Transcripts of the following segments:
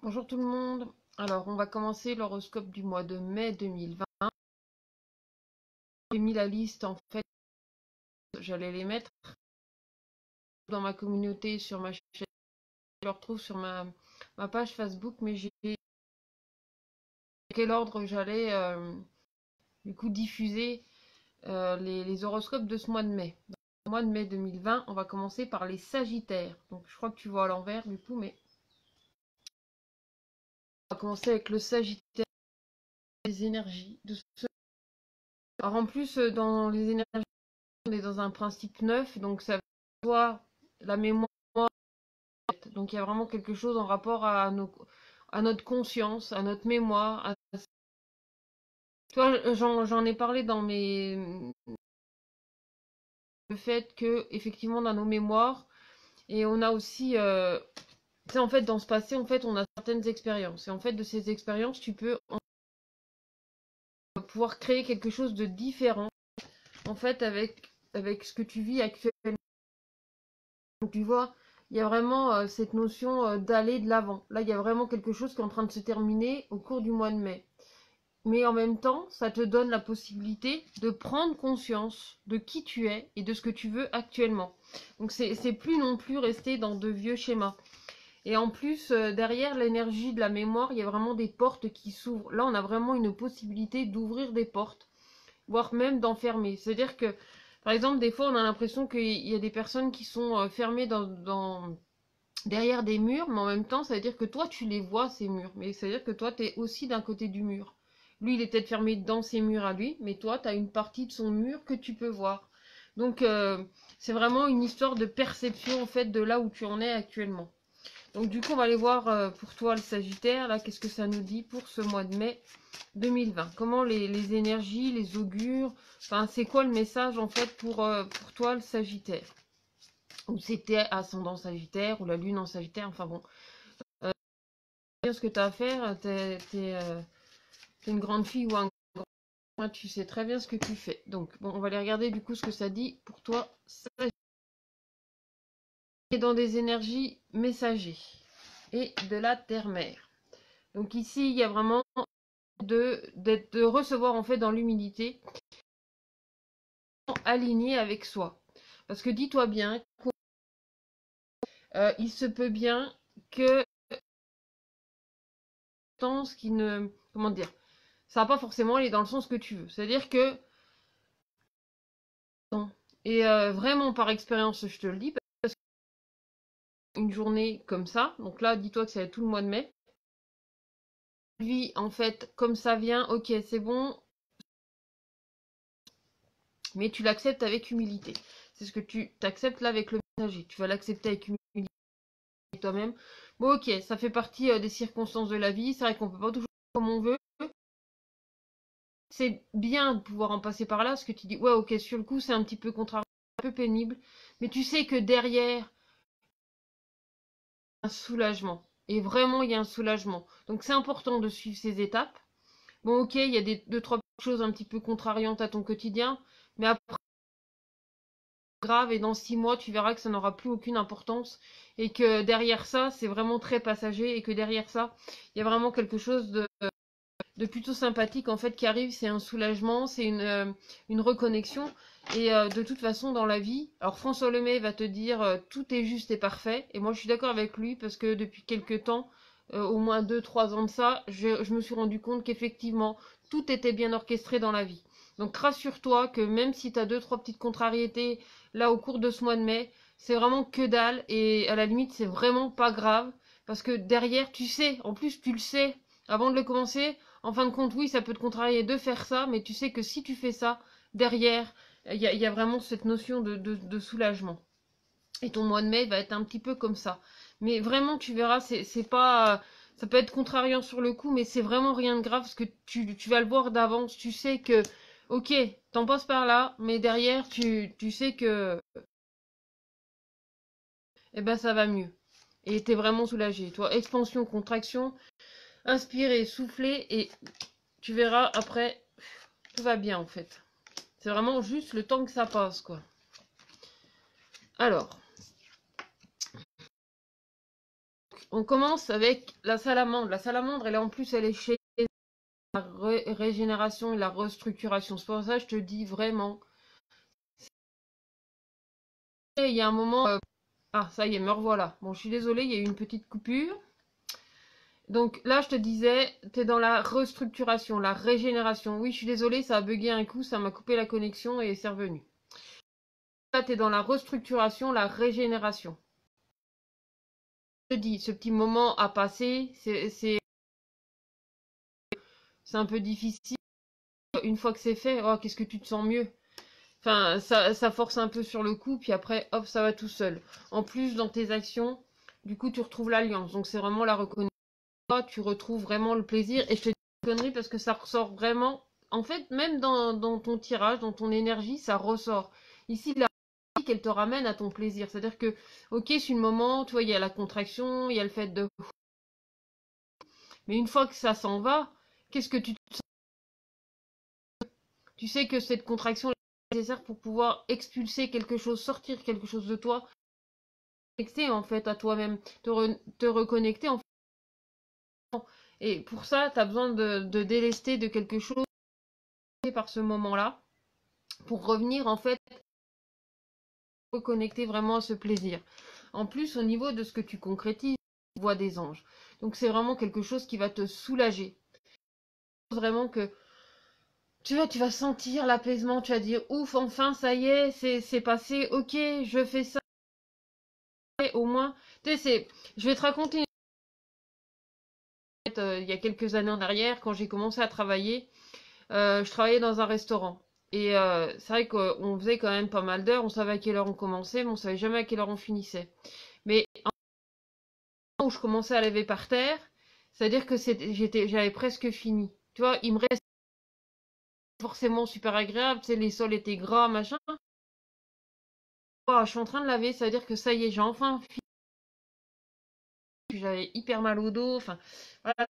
Bonjour tout le monde. Alors, on va commencer l'horoscope du mois de mai 2020. J'ai mis la liste, en fait, j'allais les mettre dans ma communauté, sur ma chaîne. Je le retrouve sur ma page Facebook, mais j'ai quel ordre j'allais du coup diffuser les horoscopes de ce mois de mai. Dans le mois de mai 2020, on va commencer par les Sagittaires. Donc, je crois que tu vois à l'envers du coup, mais on va commencer avec le Sagittaire, les énergies de ce. Alors, en plus, dans les énergies, on est dans un principe neuf, donc ça va la mémoire. Donc il y a vraiment quelque chose en rapport à notre conscience, à notre mémoire. Toi, j'en ai parlé dans le fait que effectivement on a nos mémoires et on a aussi, tu sais, en fait dans ce passé, en fait on a certaines expériences et en fait de ces expériences tu peux pouvoir créer quelque chose de différent en fait avec ce que tu vis actuellement. Donc tu vois, il y a vraiment cette notion d'aller de l'avant. Là, il y a vraiment quelque chose qui est en train de se terminer au cours du mois de mai. Mais en même temps, ça te donne la possibilité de prendre conscience de qui tu es et de ce que tu veux actuellement. Donc c'est plus non plus rester dans de vieux schémas. Et en plus, derrière l'énergie de la mémoire, il y a vraiment des portes qui s'ouvrent. Là, on a vraiment une possibilité d'ouvrir des portes, voire même d'enfermer. C'est-à-dire que, par exemple, des fois, on a l'impression qu'il y a des personnes qui sont fermées derrière des murs, mais en même temps, ça veut dire que toi, tu les vois, ces murs. Mais ça veut dire que toi, tu es aussi d'un côté du mur. Lui, il est peut-être fermé dans ses murs à lui, mais toi, tu as une partie de son mur que tu peux voir. Donc, c'est vraiment une histoire de perception, en fait, de là où tu en es actuellement. Donc, du coup, on va aller voir pour toi, le Sagittaire, là, qu'est-ce que ça nous dit pour ce mois de mai 2020. Comment les énergies, les augures, enfin, c'est quoi le message, en fait, pour toi, le Sagittaire? Ou c'était ascendant Sagittaire, ou la lune en Sagittaire, enfin bon. Bien ce que tu as à faire, t'es une grande fille ou un grand, tu sais très bien ce que tu fais. Donc, bon, on va aller regarder du coup ce que ça dit pour toi. C'est dans des énergies messagers et de la terre-mère. Donc ici, il y a vraiment de recevoir en fait dans l'humilité, aligné avec soi. Parce que dis-toi bien, il se peut bien que ce qui ne, comment dire, ça va pas forcément aller dans le sens que tu veux. C'est-à-dire que, et vraiment par expérience, je te le dis, une journée comme ça, donc là, dis-toi que c'est tout le mois de mai, vis en fait comme ça vient, ok, c'est bon, mais tu l'acceptes avec humilité. C'est ce que tu t'acceptes là avec le messager. Tu vas l'accepter avec humilité toi-même. Bon, ok, ça fait partie des circonstances de la vie. C'est vrai qu'on peut pas toujours faire comme on veut. C'est bien de pouvoir en passer par là, parce que tu dis, ouais, ok, sur le coup, c'est un petit peu contrarié, un peu pénible, mais tu sais que derrière, un soulagement. Et vraiment, il y a un soulagement. Donc, c'est important de suivre ces étapes. Bon, ok, il y a deux, trois choses un petit peu contrariantes à ton quotidien, mais après, grave, et dans 6 mois, tu verras que ça n'aura plus aucune importance, et que derrière ça, c'est vraiment très passager, et que derrière ça, il y a vraiment quelque chose de plutôt sympathique, en fait, qui arrive, c'est un soulagement, c'est une reconnexion, et de toute façon, dans la vie, alors François Lemay va te dire tout est juste et parfait, et moi je suis d'accord avec lui, parce que depuis quelques temps, au moins 2, 3 ans de ça, je me suis rendu compte qu'effectivement, tout était bien orchestré dans la vie. Donc rassure-toi que même si tu as 2, 3 petites contrariétés là au cours de ce mois de mai, c'est vraiment que dalle et à la limite c'est vraiment pas grave parce que derrière tu sais, en plus tu le sais avant de le commencer, en fin de compte oui ça peut te contrarier de faire ça, mais tu sais que si tu fais ça, derrière il y a vraiment cette notion de soulagement. Et ton mois de mai va être un petit peu comme ça. Mais vraiment, tu verras, c'est pas. Ça peut être contrariant sur le coup, mais c'est vraiment rien de grave parce que tu vas le voir d'avance. Tu sais que, ok, t'en passes par là, mais derrière, tu sais que eh ben, ça va mieux. Et t'es vraiment soulagé. Toi, expansion, contraction, inspirer, souffler, et tu verras après, tout va bien en fait. C'est vraiment juste le temps que ça passe, quoi. Alors, On commence avec la salamandre. La salamandre, elle en plus, elle est chez la régénération et la restructuration. C'est pour ça que je te dis vraiment. Et il y a un moment. Ah, ça y est, me revoilà. Bon, je suis désolée, il y a eu une petite coupure. Donc là, je te disais, tu es dans la restructuration, la régénération. Oui, je suis désolée, ça a bugué un coup, ça m'a coupé la connexion et c'est revenu. Là, tu es dans la restructuration, la régénération. Je te dis, ce petit moment à passer, c'est un peu difficile. Une fois que c'est fait, oh, qu'est-ce que tu te sens mieux? Enfin, ça force un peu sur le coup, puis après, hop, ça va tout seul. En plus, dans tes actions, du coup, tu retrouves l'alliance. Donc, c'est vraiment la reconnaissance. Tu retrouves vraiment le plaisir. Et je te dis une connerie parce que ça ressort vraiment. En fait, même dans ton tirage, dans ton énergie, ça ressort. Ici, la musique, elle te ramène à ton plaisir. C'est-à-dire que, ok, c'est le moment, tu vois, il y a la contraction, il y a le fait de. Mais une fois que ça s'en va, qu'est-ce que tu te sens? Tu sais que cette contraction est nécessaire pour pouvoir expulser quelque chose, sortir quelque chose de toi, connecter en fait à toi-même, te reconnecter en fait. Et pour ça, tu as besoin de délester de quelque chose par ce moment-là, pour revenir en fait reconnecter vraiment à ce plaisir. En plus, au niveau de ce que tu concrétises, tu vois des anges. Donc c'est vraiment quelque chose qui va te soulager. Vraiment que tu vas sentir l'apaisement, tu vas dire ouf, enfin ça y est, c'est passé, ok, je fais ça. Et au moins, tu sais, je vais te raconter il y a quelques années en arrière, quand j'ai commencé à travailler, je travaillais dans un restaurant. Et c'est vrai qu'on faisait quand même pas mal d'heures, on savait à quelle heure on commençait, mais on savait jamais à quelle heure on finissait. Mais où je commençais à lever par terre, c'est-à-dire que j'avais presque fini. Tu vois, il me reste forcément super agréable, tu sais, les sols étaient gras, machin. Oh, je suis en train de laver, ça veut dire que ça y est, j'ai enfin fini. J'avais hyper mal au dos, enfin, voilà.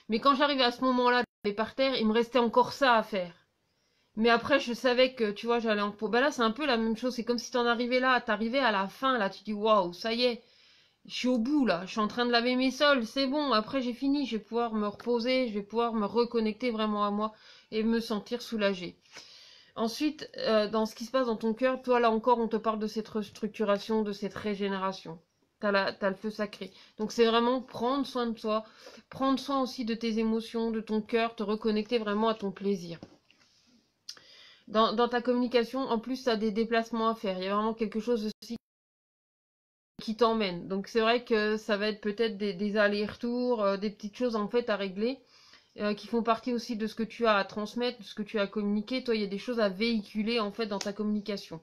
Mais quand j'arrivais à ce moment-là de laver par terre, il me restait encore ça à faire. Mais après, je savais que, tu vois, j'allais en... Ben là, c'est un peu la même chose, c'est comme si t'en arrivais là, t'arrivais à la fin, là, tu dis, waouh, ça y est, je suis au bout là, je suis en train de laver mes sols, c'est bon, après j'ai fini, je vais pouvoir me reposer, je vais pouvoir me reconnecter vraiment à moi et me sentir soulagée. Ensuite, dans ce qui se passe dans ton cœur, toi là encore, on te parle de cette restructuration, de cette régénération. T'as le feu sacré. Donc c'est vraiment prendre soin de toi, prendre soin aussi de tes émotions, de ton cœur, te reconnecter vraiment à ton plaisir. Dans ta communication, en plus, tu as des déplacements à faire. Il y a vraiment quelque chose aussi qui t'emmène. Donc c'est vrai que ça va être peut-être des allers-retours, des petites choses en fait à régler, qui font partie aussi de ce que tu as à transmettre, de ce que tu as à communiquer. Toi, il y a des choses à véhiculer en fait dans ta communication.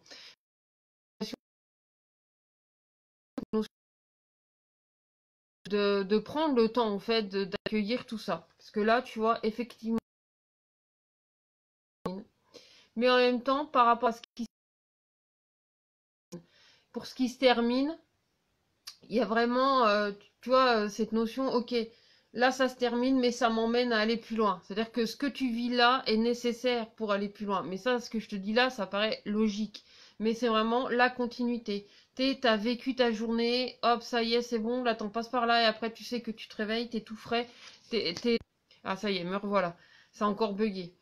De prendre le temps en fait d'accueillir tout ça. Parce que là, tu vois, effectivement. Mais en même temps, par rapport à pour ce qui se termine, il y a vraiment, tu vois, cette notion, ok, là ça se termine, mais ça m'emmène à aller plus loin. C'est-à-dire que ce que tu vis là est nécessaire pour aller plus loin. Mais ça, ce que je te dis là, ça paraît logique. Mais c'est vraiment la continuité. T'as vécu ta journée, hop, ça y est, c'est bon, là t'en passes par là, et après tu sais que tu te réveilles, t'es tout frais, Ah ça y est, me revoilà. Ça a encore bugué.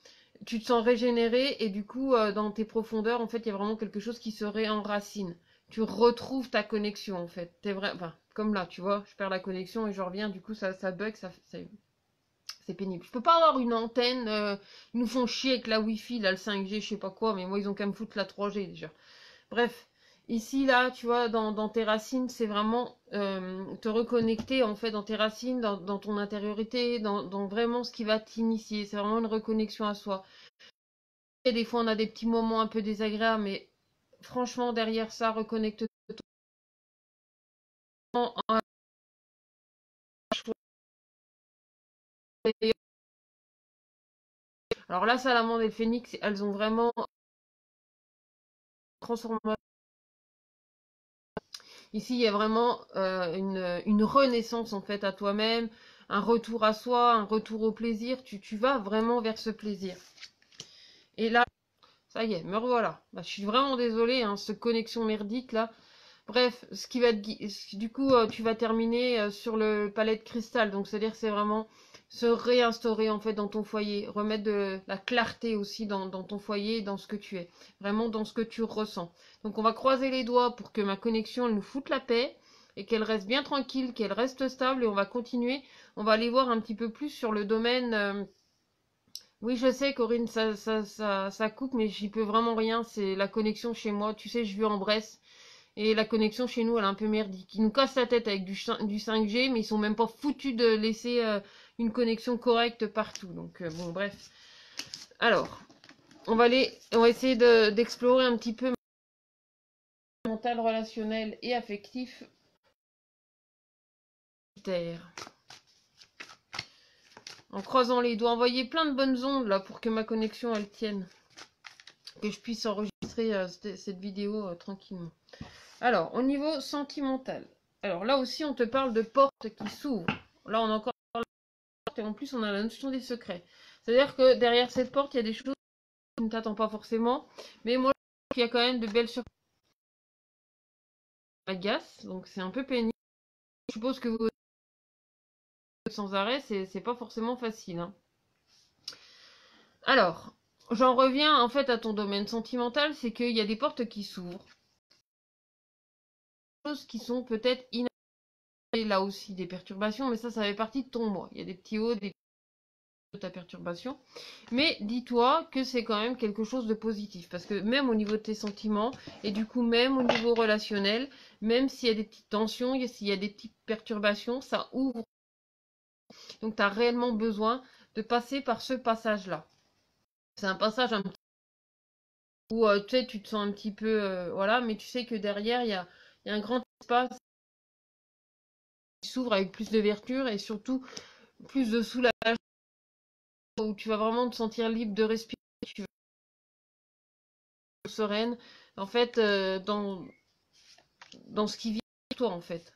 Tu te sens régénéré, et du coup, dans tes profondeurs, en fait, il y a vraiment quelque chose qui se réenracine. Tu retrouves ta connexion en fait. T'es vrai, enfin, comme là, tu vois, je perds la connexion et je reviens, du coup ça bug, c'est pénible. Je peux pas avoir une antenne, ils nous font chier avec la Wi-Fi, là, le 5G, je sais pas quoi, mais moi ils ont qu'à me foutre la 3G déjà. Bref, ici là, tu vois, dans tes racines, c'est vraiment te reconnecter en fait dans tes racines, dans ton intériorité, dans vraiment ce qui va t'initier. C'est vraiment une reconnexion à soi. Et des fois on a des petits moments un peu désagréables, mais franchement derrière ça, reconnecte-toi. Alors la salamandre et le phénix, elles ont vraiment transformé. Ici, il y a vraiment une renaissance en fait à toi-même, un retour à soi, un retour au plaisir. Tu vas vraiment vers ce plaisir. Et là, ça y est, me revoilà. Bah, je suis vraiment désolée, hein, cette connexion merdique là. Bref, ce qui va du coup, tu vas terminer sur le palais de cristal. Donc, c'est-à-dire, c'est vraiment se réinstaurer en fait dans ton foyer, remettre de la clarté aussi dans ton foyer, dans ce que tu es, vraiment dans ce que tu ressens. Donc, on va croiser les doigts pour que ma connexion elle nous foute la paix et qu'elle reste bien tranquille, qu'elle reste stable et on va continuer. On va aller voir un petit peu plus sur le domaine. Oui, je sais, Corinne, ça coupe, mais j'y peux vraiment rien. C'est la connexion chez moi. Tu sais, je vis en Bresse. Et la connexion chez nous, elle est un peu merdique. Ils nous cassent la tête avec du 5G, mais ils sont même pas foutus de laisser une connexion correcte partout. Donc, bon, bref. Alors, on va essayer d'explorer un petit peu mental, relationnel et affectif. En croisant les doigts, envoyer plein de bonnes ondes là pour que ma connexion elle tienne. Que je puisse enregistrer cette vidéo tranquillement. Alors, au niveau sentimental. Alors là aussi, on te parle de portes qui s'ouvrent. Là, on a encore la porte et en plus, on a la notion des secrets. C'est-à-dire que derrière cette porte, il y a des choses qui ne t'attendent pas forcément. Mais moi, il y a quand même de belles surprises. Agace, donc c'est un peu pénible. Je suppose que vous sans arrêt, c'est pas forcément facile. Hein. Alors, j'en reviens en fait à ton domaine sentimental, c'est qu'il y a des portes qui s'ouvrent. Des choses qui sont peut-être inattendues. Là aussi, des perturbations, mais ça fait partie de ton moi. Il y a des petits hauts, des de ta perturbation. Mais dis-toi que c'est quand même quelque chose de positif. Parce que même au niveau de tes sentiments, et du coup même au niveau relationnel, même s'il y a des petites tensions, s'il y a des petites perturbations, ça ouvre. Donc tu as réellement besoin de passer par ce passage-là. C'est un passage un petit où tu sais, tu te sens un petit peu... voilà, mais tu sais que derrière, il y a un grand espace qui s'ouvre avec plus de vertu et surtout plus de soulagement, où tu vas vraiment te sentir libre de respirer, tu vas être sereine. En fait, dans ce qui vient de toi, en fait.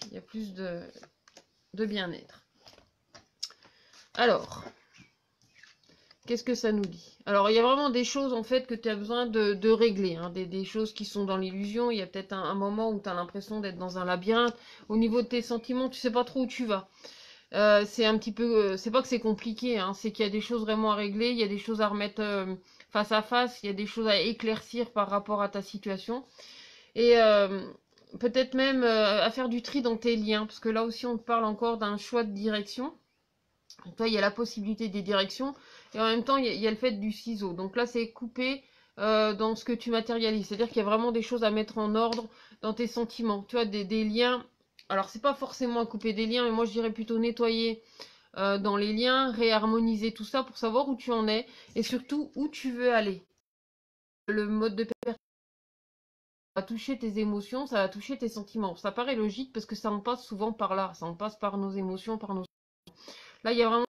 Il y a plus de bien-être. Alors, qu'est-ce que ça nous dit? Alors, il y a vraiment des choses, en fait, que tu as besoin de régler. Hein, des choses qui sont dans l'illusion. Il y a peut-être un moment où tu as l'impression d'être dans un labyrinthe. Au niveau de tes sentiments, tu sais pas trop où tu vas. C'est un petit peu... c'est pas que c'est compliqué, hein, c'est qu'il y a des choses vraiment à régler. Il y a des choses à remettre face à face. Il y a des choses à éclaircir par rapport à ta situation. Et peut-être même à faire du tri dans tes liens, parce que là aussi on te parle encore d'un choix de direction. Toi, il y a la possibilité des directions, et en même temps, il y a le fait du ciseau. Donc là, c'est coupé dans ce que tu matérialises. C'est-à-dire qu'il y a vraiment des choses à mettre en ordre dans tes sentiments. Tu vois, des liens. Alors, c'est pas forcément à couper des liens, mais moi, je dirais plutôt nettoyer dans les liens, réharmoniser tout ça pour savoir où tu en es, et surtout où tu veux aller. Le mode de va toucher tes émotions, ça va toucher tes sentiments. Ça paraît logique parce que ça en passe souvent par là, ça en passe par nos émotions, par nos... Là, il y a vraiment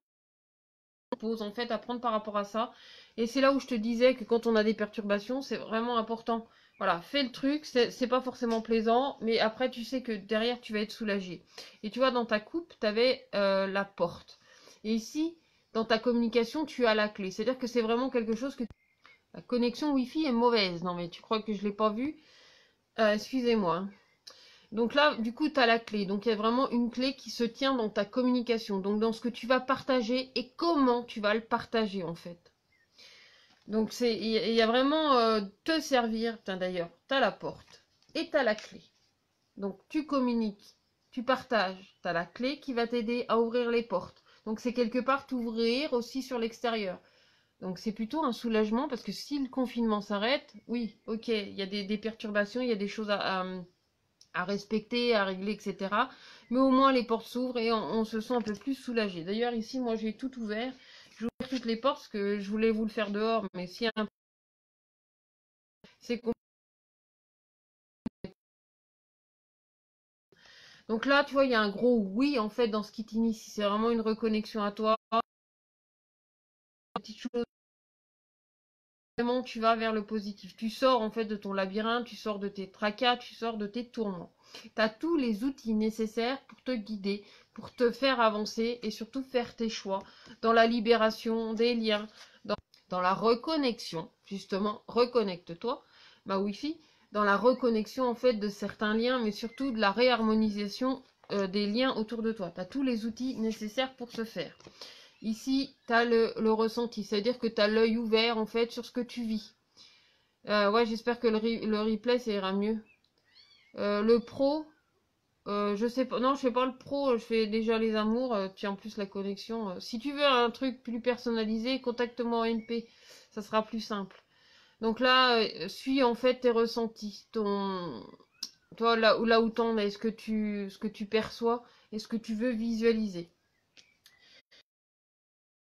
une pause en fait à prendre par rapport à ça. Et c'est là où je te disais que quand on a des perturbations, c'est vraiment important. Voilà, fais le truc, c'est pas forcément plaisant, mais après tu sais que derrière tu vas être soulagé. Et tu vois, dans ta coupe, tu avais la porte. Et ici, dans ta communication, tu as la clé. C'est-à-dire que c'est vraiment quelque chose que... La connexion Wi-Fi est mauvaise. Non mais tu crois que je l'ai pas vu? Excusez-moi. Donc là, du coup, tu as la clé. Donc il y a vraiment une clé qui se tient dans ta communication. Donc dans ce que tu vas partager et comment tu vas le partager en fait. Donc il y a vraiment te servir. Tiens d'ailleurs, tu as la porte et tu as la clé. Donc tu communiques, tu partages. Tu as la clé qui va t'aider à ouvrir les portes. Donc c'est quelque part t'ouvrir aussi sur l'extérieur. Donc c'est plutôt un soulagement parce que si le confinement s'arrête, oui, ok, il y a des perturbations, il y a des choses à respecter, à régler, etc. Mais au moins les portes s'ouvrent et on se sent un peu plus soulagé. D'ailleurs ici, moi j'ai tout ouvert. J'ai ouvert toutes les portes parce que je voulais vous le faire dehors, mais si c'est compliqué. Donc là, tu vois, il y a un gros oui en fait dans ce qui t'initie. C'est vraiment une reconnexion à toi. Petite chose, vraiment, tu vas vers le positif. Tu sors en fait de ton labyrinthe, tu sors de tes tracas, tu sors de tes tourments. Tu as tous les outils nécessaires pour te guider, pour te faire avancer et surtout faire tes choix dans la libération des liens, dans la reconnexion. Justement, reconnecte-toi, ma Wi-Fi. dans la reconnexion en fait de certains liens, mais surtout de la réharmonisation des liens autour de toi. Tu as tous les outils nécessaires pour ce faire. Ici, tu as le ressenti, c'est-à-dire que tu as l'œil ouvert en fait sur ce que tu vis. Ouais, j'espère que le replay ça ira mieux. Le pro, je sais pas, non, je fais pas le pro, je fais déjà les amours, puis en plus la connexion. Si tu veux un truc plus personnalisé, contacte-moi en MP, ça sera plus simple. Donc là, suis en fait tes ressentis, toi là où t'en es, ce que tu perçois et ce que tu veux visualiser.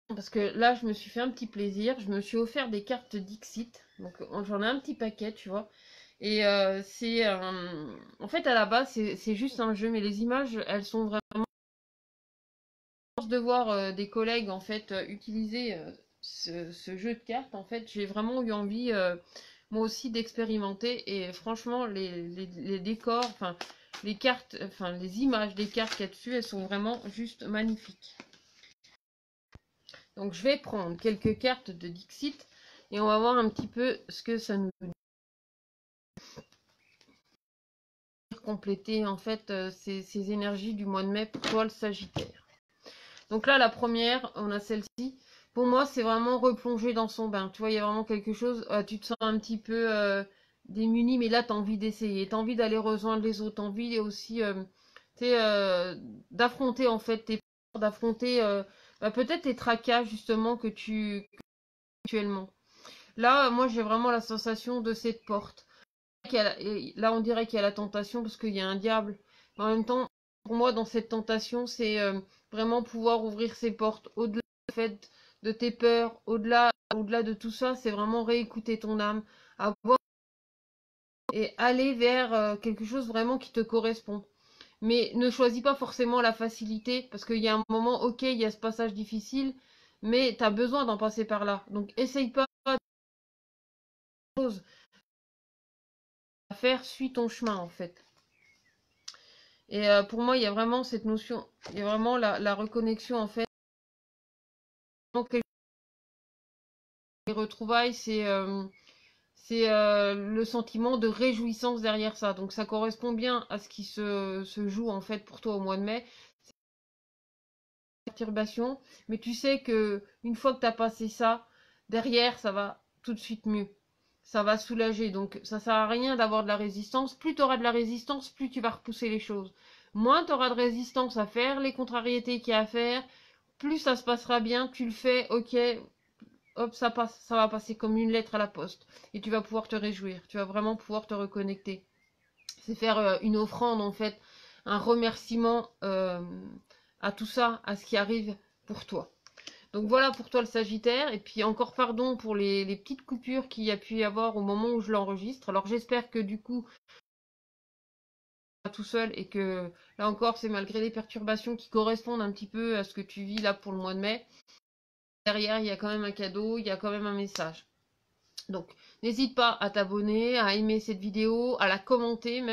Parce que là, je me suis fait un petit plaisir, je me suis offert des cartes Dixit, donc j'en ai un petit paquet, tu vois. Et en fait, à la base, c'est juste un jeu, mais les images, elles sont vraiment... De voir des collègues, en fait, utiliser ce jeu de cartes, en fait, j'ai vraiment eu envie, moi aussi, d'expérimenter. Et franchement, les décors, enfin, les cartes, enfin, les images des cartes qu'il y a dessus, elles sont vraiment juste magnifiques. Donc, je vais prendre quelques cartes de Dixit et on va voir un petit peu ce que ça nous dit. Compléter en fait ces énergies du mois de mai pour toi le Sagittaire. Donc là la première, on a celle-ci. Pour moi c'est vraiment replonger dans son bain. Tu vois, il y a vraiment quelque chose, tu te sens un petit peu démuni, mais là tu as envie d'essayer, tu as envie d'aller rejoindre les autres, tu as envie aussi d'affronter en fait tes peurs, d'affronter peut-être tes tracas justement que tu actuellement. Là moi j'ai vraiment la sensation de cette porte. Là, on dirait qu'il y a la tentation parce qu'il y a un diable. En même temps, pour moi, dans cette tentation, c'est vraiment pouvoir ouvrir ses portes. Au-delà du fait de tes peurs, au-delà de tout ça, c'est vraiment réécouter ton âme, avoir et aller vers quelque chose vraiment qui te correspond. Mais ne choisis pas forcément la facilité parce qu'il y a un moment, ok, il y a ce passage difficile, mais tu as besoin d'en passer par là. Donc, essaye pas de choses à faire, suis ton chemin en fait. Et pour moi, il y a vraiment cette notion, il y a vraiment la reconnexion en fait. Donc, les retrouvailles, c'est le sentiment de réjouissance derrière ça. Donc ça correspond bien à ce qui se joue en fait pour toi au mois de mai. C'est une perturbation, mais tu sais que une fois que tu as passé ça, derrière, ça va tout de suite mieux. Ça va soulager. Donc ça sert à rien d'avoir de la résistance. Plus tu auras de la résistance, plus tu vas repousser les choses. Moins tu auras de résistance à faire, les contrariétés qu'il y a à faire, plus ça se passera bien, tu le fais, ok, hop, ça passe, ça va passer comme une lettre à la poste. Et tu vas pouvoir te réjouir, tu vas vraiment pouvoir te reconnecter. C'est faire une offrande en fait, un remerciement à tout ça, à ce qui arrive pour toi. Donc voilà pour toi le Sagittaire. Et puis encore pardon pour les petites coupures qu'il y a pu y avoir au moment où je l'enregistre. Alors j'espère que du coup, pas tout seul et que là encore, c'est malgré les perturbations qui correspondent un petit peu à ce que tu vis là pour le mois de mai. Derrière, il y a quand même un cadeau, il y a quand même un message. Donc n'hésite pas à t'abonner, à aimer cette vidéo, à la commenter, même